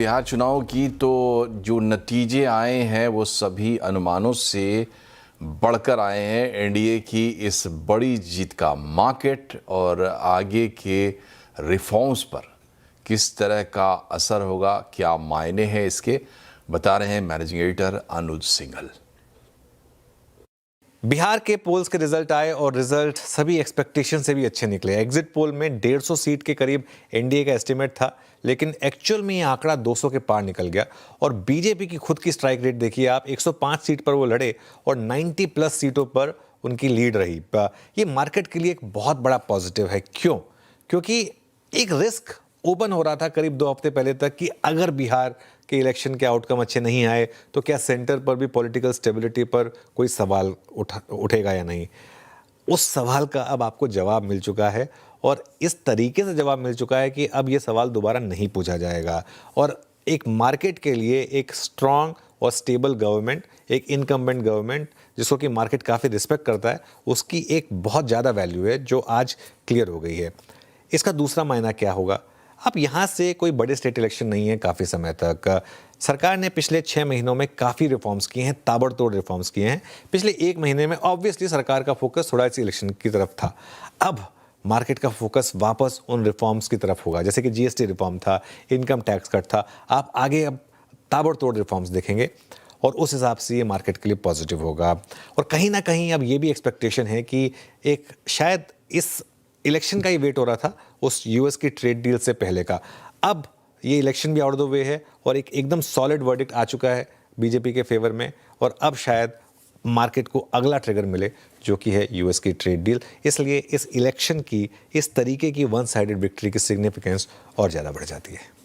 बिहार चुनाव की तो जो नतीजे आए हैं वो सभी अनुमानों से बढ़कर आए हैं। एनडीए की इस बड़ी जीत का मार्केट और आगे के रिफॉर्म्स पर किस तरह का असर होगा, क्या मायने हैं इसके, बता रहे हैं मैनेजिंग एडिटर अनुज सिंघल। बिहार के पोल्स के रिजल्ट आए और रिजल्ट सभी एक्सपेक्टेशन से भी अच्छे निकले। एग्जिट पोल में 150 सीट के करीब एनडीए का एस्टिमेट था, लेकिन एक्चुअल में ये आंकड़ा 200 के पार निकल गया। और बीजेपी की खुद की स्ट्राइक रेट देखिए आप, 105 सीट पर वो लड़े और 90 प्लस सीटों पर उनकी लीड रही। ये मार्केट के लिए एक बहुत बड़ा पॉजिटिव है। क्यों? क्योंकि एक रिस्क ओपन हो रहा था करीब 2 हफ्ते पहले तक कि अगर बिहार के इलेक्शन के आउटकम अच्छे नहीं आए तो क्या सेंटर पर भी पॉलिटिकल स्टेबिलिटी पर कोई सवाल उठेगा या नहीं। उस सवाल का अब आपको जवाब मिल चुका है और इस तरीके से जवाब मिल चुका है कि अब ये सवाल दोबारा नहीं पूछा जाएगा। और एक मार्केट के लिए एक स्ट्रांग और स्टेबल गवर्नमेंट, एक इनकम्बेंट गवर्नमेंट जिसको कि मार्केट काफ़ी रिस्पेक्ट करता है, उसकी एक बहुत ज़्यादा वैल्यू है जो आज क्लियर हो गई है। इसका दूसरा मायना क्या होगा? अब यहाँ से कोई बड़े स्टेट इलेक्शन नहीं है काफ़ी समय तक। सरकार ने पिछले 6 महीनों में काफ़ी रिफॉर्म्स किए हैं, ताबड़तोड़ रिफॉर्म्स किए हैं। पिछले 1 महीने में ऑब्वियसली सरकार का फोकस थोड़ा सी इलेक्शन की तरफ था। अब मार्केट का फोकस वापस उन रिफॉर्म्स की तरफ होगा, जैसे कि जीएसटी रिफॉर्म था, इनकम टैक्स कट था। आप आगे अब ताबड़तोड़ रिफॉर्म्स देखेंगे और उस हिसाब से ये मार्केट के लिए पॉजिटिव होगा। और कहीं ना कहीं अब ये भी एक्सपेक्टेशन है कि एक शायद इस इलेक्शन का ही वेट हो रहा था उस यूएस की ट्रेड डील से पहले का। अब ये इलेक्शन भी आउट द वे है और एक एकदम सॉलिड वर्डिक्ट आ चुका है बीजेपी के फेवर में। और अब शायद मार्केट को अगला ट्रिगर मिले जो कि है यूएस की ट्रेड डील। इसलिए इस इलेक्शन की इस तरीके की वन साइडेड विक्ट्री की सिग्निफिकेंस और ज़्यादा बढ़ जाती है।